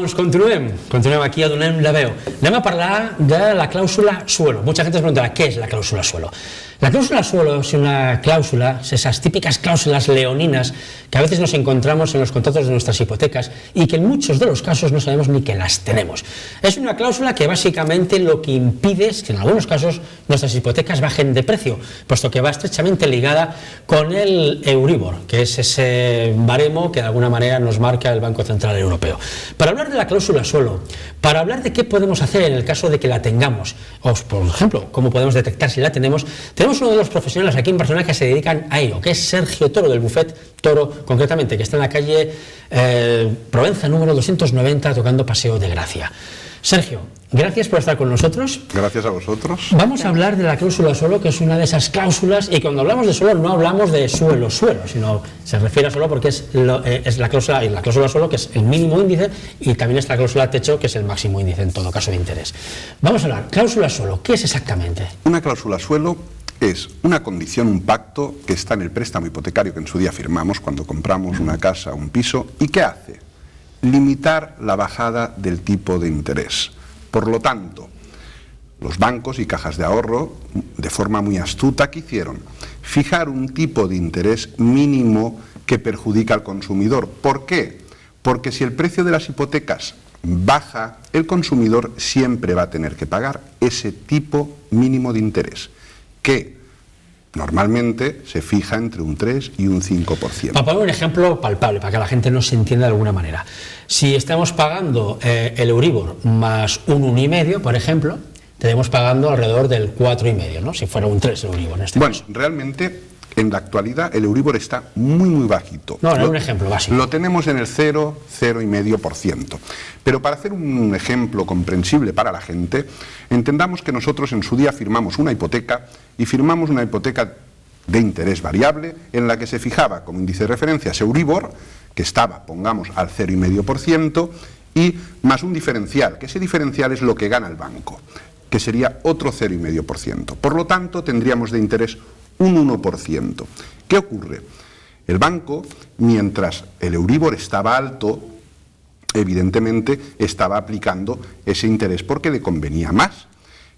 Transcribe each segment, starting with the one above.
Doncs continuem aquí a Donem la Veu. Anem a parlar de la cláusula suelo. Mucha gente se preguntará, ¿qué es la cláusula suelo? La cláusula suelo es una cláusula, esas típicas cláusulas leoninas que a veces nos encontramos en los contratos de nuestras hipotecas y que en muchos de los casos no sabemos ni que las tenemos. Es una cláusula que básicamente lo que impide es que en algunos casos nuestras hipotecas bajen de precio, puesto que va estrechamente ligada con el Euribor, que es ese baremo que de alguna manera nos marca el Banco Central Europeo. Para hablar de la cláusula suelo, para hablar de qué podemos hacer en el caso de que la tengamos, o por ejemplo, cómo podemos detectar si la tenemos uno de los profesionales aquí en Barcelona que se dedican a ello, que es Sergio Toro, del Bufet Toro, concretamente, que está en la calle Provenza número 290, tocando Paseo de Gracia. Sergio, gracias por estar con nosotros. Gracias a vosotros. Vamos a hablar de la cláusula suelo, que es una de esas cláusulas, y cuando hablamos de suelo no hablamos de suelo, sino se refiere a suelo porque es la cláusula, y la cláusula suelo, que es el mínimo índice, y también está la cláusula techo, que es el máximo índice en todo caso de interés. Vamos a hablar, cláusula suelo, ¿qué es exactamente? Una cláusula suelo es una condición, un pacto que está en el préstamo hipotecario que en su día firmamos cuando compramos una casa o un piso. ¿Y qué hace? Limitar la bajada del tipo de interés. Por lo tanto, los bancos y cajas de ahorro, de forma muy astuta, ¿qué hicieron? Fijar un tipo de interés mínimo que perjudica al consumidor. ¿Por qué? Porque si el precio de las hipotecas baja, el consumidor siempre va a tener que pagar ese tipo mínimo de interés, que normalmente se fija entre un 3 y un 5%. Para poner un ejemplo palpable, para que la gente nos entienda de alguna manera. Si estamos pagando el Euribor más un 1,5, por ejemplo, estaremos pagando alrededor del 4,5, ¿no? Si fuera un 3 el Euribor en este caso. Bueno, realmente, en la actualidad, el Euribor está muy bajito. No, era un ejemplo básico. Lo tenemos en el 0,5%. Pero para hacer un ejemplo comprensible para la gente, entendamos que nosotros en su día firmamos una hipoteca y firmamos una hipoteca de interés variable en la que se fijaba como índice de referencia ese Euribor, que estaba, pongamos, al 0,5%, y más un diferencial, que ese diferencial es lo que gana el banco, que sería otro 0,5%. Por lo tanto, tendríamos de interés un 1%. ¿Qué ocurre? El banco, mientras el Euribor estaba alto, evidentemente estaba aplicando ese interés porque le convenía más.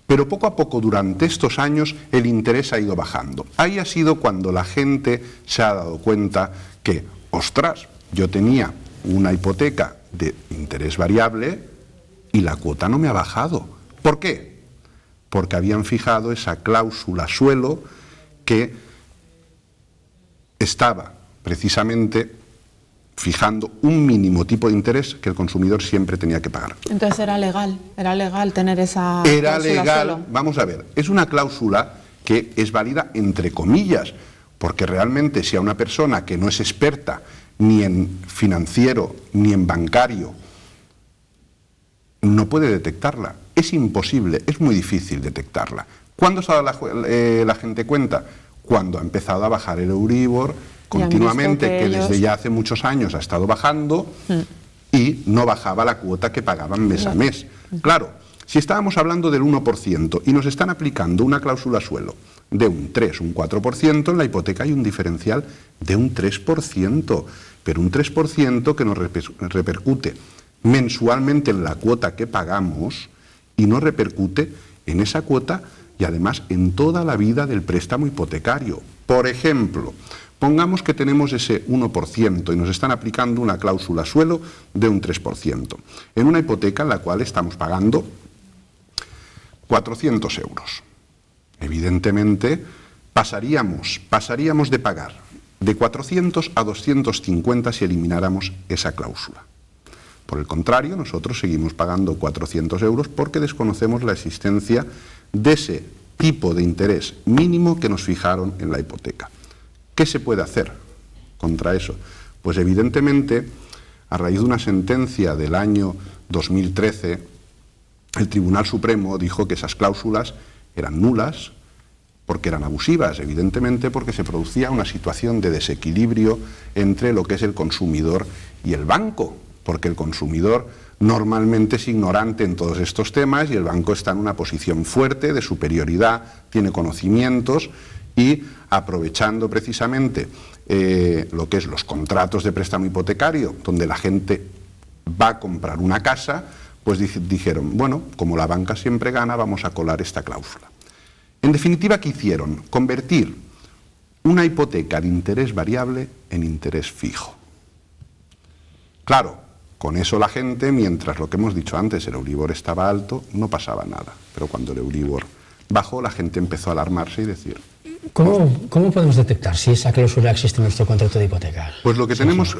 Pero poco a poco, durante estos años, el interés ha ido bajando. Ahí ha sido cuando la gente se ha dado cuenta que, ostras, yo tenía una hipoteca de interés variable y la cuota no me ha bajado. ¿Por qué? Porque habían fijado esa cláusula suelo que estaba precisamente fijando un mínimo tipo de interés que el consumidor siempre tenía que pagar. Entonces era legal tener esa Era cláusula legal, suelo. vamos a ver, es una cláusula que es válida entre comillas, porque realmente si a una persona que no es experta ni en financiero ni en bancario no puede detectarla, es imposible, es muy difícil detectarla. ¿Cuándo se ha dado la gente cuenta? Cuando ha empezado a bajar el Euribor continuamente, que desde ya hace muchos años ha estado bajando y no bajaba la cuota que pagaban mes a mes. Claro, si estábamos hablando del 1% y nos están aplicando una cláusula suelo de un 3, un 4%, en la hipoteca hay un diferencial de un 3%, pero un 3% que nos repercute mensualmente en la cuota que pagamos y no repercute en esa cuota y además en toda la vida del préstamo hipotecario. Por ejemplo, pongamos que tenemos ese 1% y nos están aplicando una cláusula suelo de un 3%, en una hipoteca en la cual estamos pagando 400 euros. Evidentemente, pasaríamos de pagar de 400 a 250 si elimináramos esa cláusula. Por el contrario, nosotros seguimos pagando 400 euros porque desconocemos la existencia de ese tipo de interés mínimo que nos fijaron en la hipoteca. ¿Qué se puede hacer contra eso? Pues evidentemente, a raíz de una sentencia del año 2013, el Tribunal Supremo dijo que esas cláusulas eran nulas porque eran abusivas, evidentemente porque se producía una situación de desequilibrio entre lo que es el consumidor y el banco, porque el consumidor normalmente es ignorante en todos estos temas y el banco está en una posición fuerte de superioridad, tiene conocimientos y aprovechando precisamente lo que es los contratos de préstamo hipotecario, donde la gente va a comprar una casa, pues dijeron, bueno, como la banca siempre gana, vamos a colar esta cláusula. En definitiva, ¿qué hicieron? Convertir una hipoteca de interés variable en interés fijo. Claro, con eso la gente, mientras lo que hemos dicho antes, el Euribor estaba alto, no pasaba nada. Pero cuando el Euribor bajó, la gente empezó a alarmarse y decir... ¿Cómo podemos detectar si esa cláusula existe en nuestro contrato de hipoteca? Pues lo que tenemos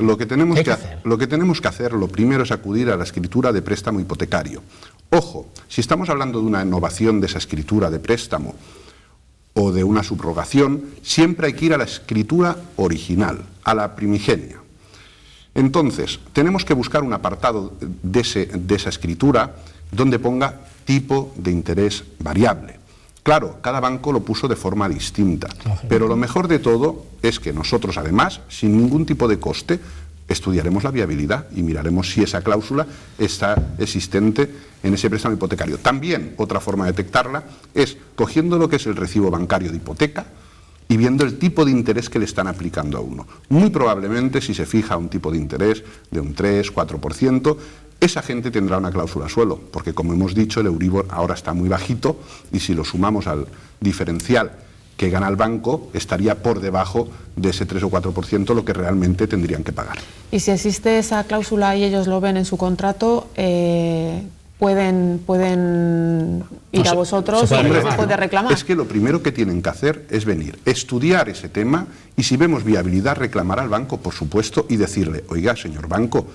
que hacer, lo primero es acudir a la escritura de préstamo hipotecario. Ojo, si estamos hablando de una innovación de esa escritura de préstamo o de una subrogación, siempre hay que ir a la escritura original, a la primigenia. Entonces, tenemos que buscar un apartado de esa escritura donde ponga tipo de interés variable. Claro, cada banco lo puso de forma distinta, pero lo mejor de todo es que nosotros, además, sin ningún tipo de coste, estudiaremos la viabilidad y miraremos si esa cláusula está existente en ese préstamo hipotecario. También, otra forma de detectarla es cogiendo lo que es el recibo bancario de hipoteca y viendo el tipo de interés que le están aplicando a uno. Muy probablemente, si se fija un tipo de interés de un 3-4%, esa gente tendrá una cláusula suelo, porque como hemos dicho, el Euribor ahora está muy bajito y si lo sumamos al diferencial que gana el banco, estaría por debajo de ese 3 o 4%, lo que realmente tendrían que pagar. Y si existe esa cláusula y ellos lo ven en su contrato, pueden ir a vosotros y se puede reclamar. Es que lo primero que tienen que hacer es venir, estudiar ese tema y si vemos viabilidad, reclamar al banco, por supuesto, y decirle, oiga, señor banco,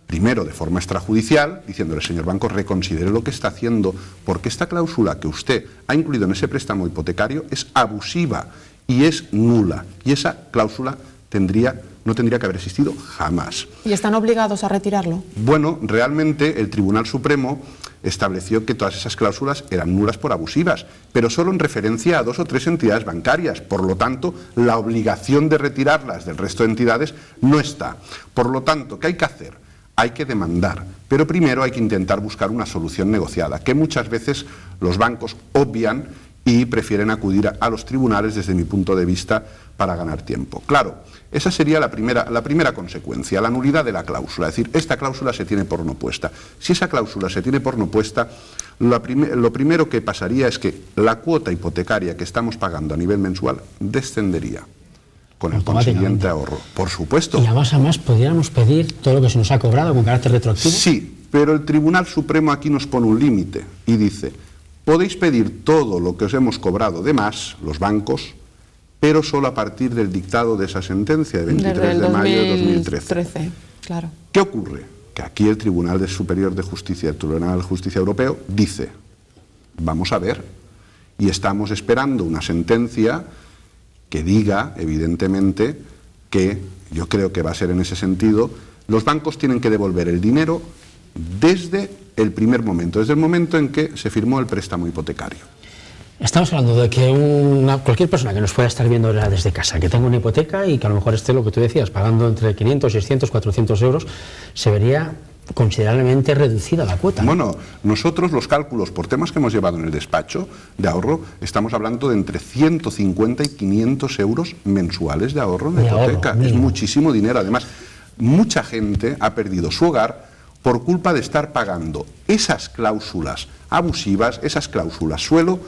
primero de forma extrajudicial, diciéndole, señor banco, reconsidere lo que está haciendo, porque esta cláusula que usted ha incluido en ese préstamo hipotecario es abusiva y es nula. Y esa cláusula no tendría que haber existido jamás. ¿Y están obligados a retirarlo? Bueno, realmente el Tribunal Supremo estableció que todas esas cláusulas eran nulas por abusivas, pero solo en referencia a 2 o 3 entidades bancarias. Por lo tanto, la obligación de retirarlas del resto de entidades no está. Por lo tanto, ¿qué hay que hacer? Hay que demandar, pero primero hay que intentar buscar una solución negociada, que muchas veces los bancos obvian y prefieren acudir a los tribunales, desde mi punto de vista, para ganar tiempo. Claro, esa sería la primera consecuencia, la nulidad de la cláusula, es decir, esta cláusula se tiene por no puesta. Si esa cláusula se tiene por no puesta, lo primero que pasaría es que la cuota hipotecaria que estamos pagando a nivel mensual descendería, con el consiguiente ahorro, por supuesto. Y además podríamos pedir todo lo que se nos ha cobrado con carácter retroactivo. Sí, pero el Tribunal Supremo aquí nos pone un límite y dice, podéis pedir todo lo que os hemos cobrado de más, los bancos, pero solo a partir del dictado de esa sentencia de 23 de mayo de 2013. Claro. ¿Qué ocurre? Que aquí el Tribunal Superior de Justicia, el Tribunal de Justicia Europeo, dice, vamos a ver, y estamos esperando una sentencia que diga, evidentemente, que, yo creo que va a ser en ese sentido, los bancos tienen que devolver el dinero desde el primer momento, desde el momento en que se firmó el préstamo hipotecario. Estamos hablando de que cualquier persona que nos pueda estar viendo ahora desde casa, que tenga una hipoteca y que a lo mejor esté lo que tú decías, pagando entre 500, 600, 400 euros, se vería considerablemente reducida la cuota. Bueno, nosotros los cálculos por temas que hemos llevado en el despacho de ahorro, estamos hablando de entre 150 y 500 euros mensuales de ahorro en la hipoteca. Es muchísimo dinero. Además, mucha gente ha perdido su hogar por culpa de estar pagando esas cláusulas abusivas, esas cláusulas suelo,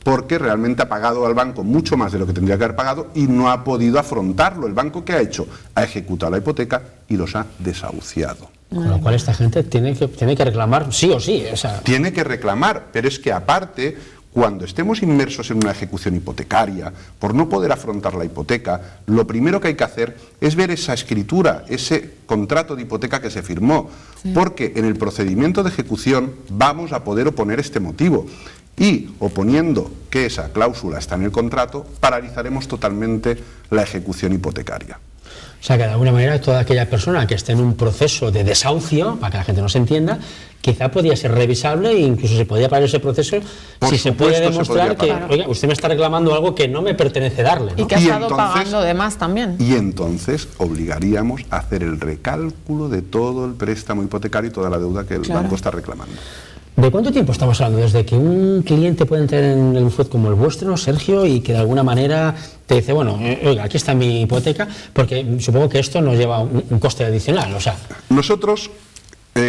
porque realmente ha pagado al banco mucho más de lo que tendría que haber pagado y no ha podido afrontarlo. El banco, ¿qué ha hecho? Ha ejecutado la hipoteca y los ha desahuciado. Con lo cual esta gente tiene que reclamar sí o sí. O sea... Tiene que reclamar, pero es que aparte, cuando estemos inmersos en una ejecución hipotecaria, por no poder afrontar la hipoteca, lo primero que hay que hacer es ver esa escritura, ese contrato de hipoteca que se firmó, porque en el procedimiento de ejecución vamos a poder oponer este motivo. Y, oponiendo que esa cláusula está en el contrato, paralizaremos totalmente la ejecución hipotecaria. O sea que de alguna manera toda aquella persona que esté en un proceso de desahucio, para que la gente nos entienda, quizá podría ser revisable e incluso se podría parar ese proceso si se puede demostrar que, oiga, usted me está reclamando algo que no me pertenece darle, ¿no? Y que ha estado pagando de más también. Y entonces obligaríamos a hacer el recálculo de todo el préstamo hipotecario y toda la deuda que el banco está reclamando. ¿De cuánto tiempo estamos hablando? Desde que un cliente puede entrar en el bufete como el vuestro, Sergio, y que de alguna manera te dice, bueno, oiga, aquí está mi hipoteca, porque supongo que esto nos lleva un coste adicional, o sea... Nosotros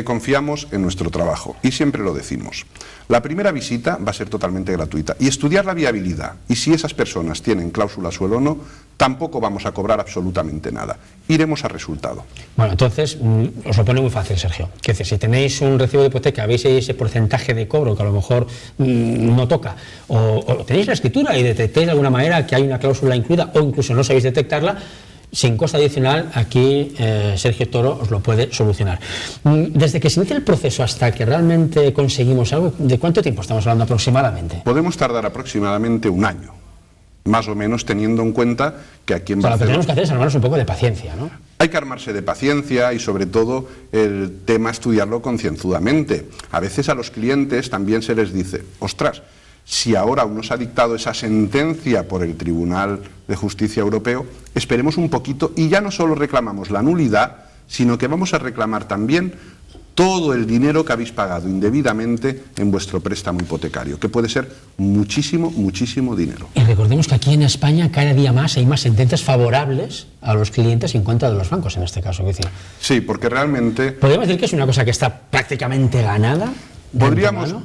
confiamos en nuestro trabajo y siempre lo decimos. La primera visita va a ser totalmente gratuita y estudiar la viabilidad, y si esas personas tienen cláusula suelo o no, tampoco vamos a cobrar absolutamente nada. Iremos a resultado. Bueno, entonces os lo pone muy fácil, Sergio. Quiero decir, si tenéis un recibo de hipoteca, veis ese porcentaje de cobro que a lo mejor no toca, o tenéis la escritura y detectáis de alguna manera que hay una cláusula incluida, o incluso no sabéis detectarla, sin coste adicional, aquí Sergio Toro os lo puede solucionar. Desde que se inicia el proceso hasta que realmente conseguimos algo, ¿de cuánto tiempo estamos hablando aproximadamente? Podemos tardar aproximadamente un año, más o menos, teniendo en cuenta que aquí en Barcelona... Lo que tenemos que hacer es armarnos un poco de paciencia, ¿no? Hay que armarse de paciencia y, sobre todo, el tema estudiarlo concienzudamente. A veces a los clientes también se les dice, ostras, si ahora aún no se ha dictado esa sentencia por el Tribunal de Justicia Europeo, esperemos un poquito y ya no solo reclamamos la nulidad, sino que vamos a reclamar también todo el dinero que habéis pagado indebidamente en vuestro préstamo hipotecario, que puede ser muchísimo, muchísimo dinero. Y recordemos que aquí en España cada día más hay más sentencias favorables a los clientes en contra de los bancos, en este caso. Sí, porque realmente... ¿Podríamos decir que es una cosa que está prácticamente ganada?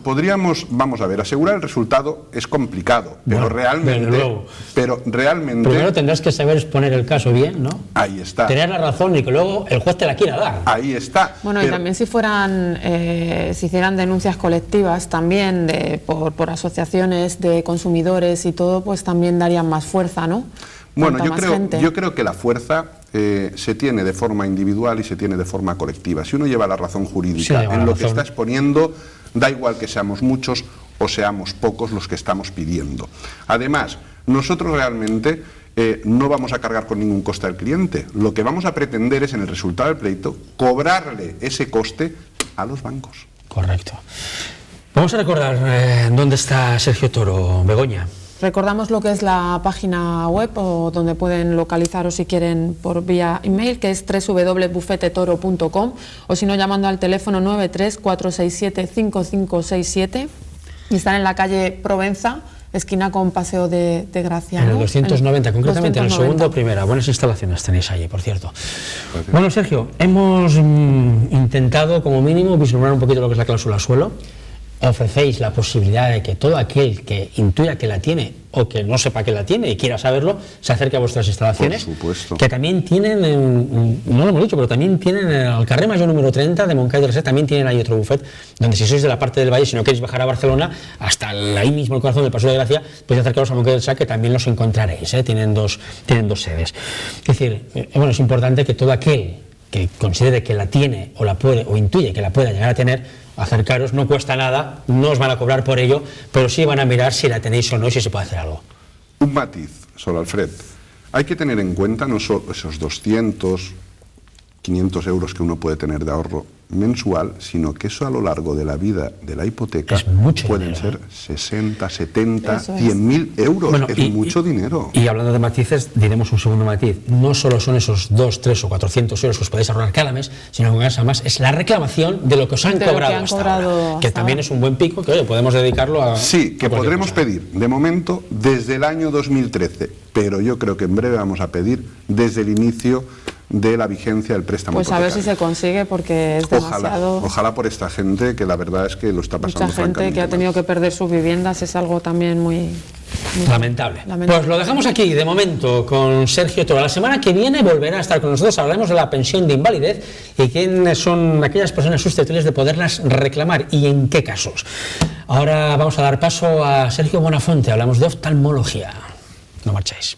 Podríamos, vamos a ver, asegurar el resultado es complicado, pero realmente... Primero tendrás que saber exponer el caso bien, ¿no? Ahí está. Tener la razón y que luego el juez te la quiera dar. Ahí está. Bueno, y también si hicieran denuncias colectivas también por asociaciones de consumidores y todo, pues también darían más fuerza, ¿no? Bueno, yo creo que la fuerza se tiene de forma individual y se tiene de forma colectiva. Si uno lleva la razón jurídica en lo que está exponiendo, da igual que seamos muchos o seamos pocos los que estamos pidiendo. Además, nosotros realmente no vamos a cargar con ningún coste al cliente. Lo que vamos a pretender es, en el resultado del pleito, cobrarle ese coste a los bancos. Correcto. Vamos a recordar dónde está Sergio Toro, Begoña. Recordamos lo que es la página web, o donde pueden localizaros si quieren por vía email, que es www.bufetetoro.com, o si no, llamando al teléfono 93-467-5567, y están en la calle Provenza, esquina con Paseo de Gracia. En el 290, concretamente 290. En el segundo primera. Buenas instalaciones tenéis allí, por cierto. Gracias. Bueno, Sergio, hemos intentado como mínimo vislumbrar un poquito lo que es la cláusula suelo. Ofrecéis la posibilidad de que todo aquel que intuya que la tiene o que no sepa que la tiene y quiera saberlo, se acerque a vuestras instalaciones. Por supuesto. Que también tienen, no lo hemos dicho, pero también tienen en el carrer Mayor número 30 de Montcada del Reset, también tienen ahí otro bufet, donde si sois de la parte del Valle, si no queréis bajar a Barcelona, hasta ahí mismo el corazón del Paseo de Gracia, podéis acercaros a Montcada del Reset, que también los encontraréis, tienen dos sedes. Es decir, bueno, es importante que todo aquel que considere que la tiene o la puede, o intuye que la pueda llegar a tener, acercaros, no cuesta nada, no os van a cobrar por ello, pero sí van a mirar si la tenéis o no y si se puede hacer algo. Un matiz, Sol Alfred. Hay que tener en cuenta no solo esos 200, 500 euros que uno puede tener de ahorro mensual, sino que eso a lo largo de la vida de la hipoteca pueden ser 60, 70, 100.000 euros. Bueno, es mucho dinero. Y hablando de matices, diremos un segundo matiz. No solo son esos 2, 3 o 400 euros que os podéis ahorrar cada mes, sino que además es la reclamación de lo que os han cobrado hasta ahora, que también es un buen pico que, oye, podemos dedicarlo a... Sí, que podremos pedir, de momento, desde el año 2013, pero yo creo que en breve vamos a pedir desde el inicio de la vigencia del préstamo hipotecario. Pues a ver si se consigue, porque es demasiado... Ojalá por esta gente, que la verdad es que lo está pasando francamente. Mucha gente que ha tenido que perder sus viviendas, es algo también muy lamentable. Pues lo dejamos aquí de momento con Sergio Toro. La semana que viene volverá a estar con nosotros, hablaremos de la pensión de invalidez y quiénes son aquellas personas susceptibles de poderlas reclamar y en qué casos. Ahora vamos a dar paso a Sergio Bonafonte, hablamos de oftalmología. No marcháis.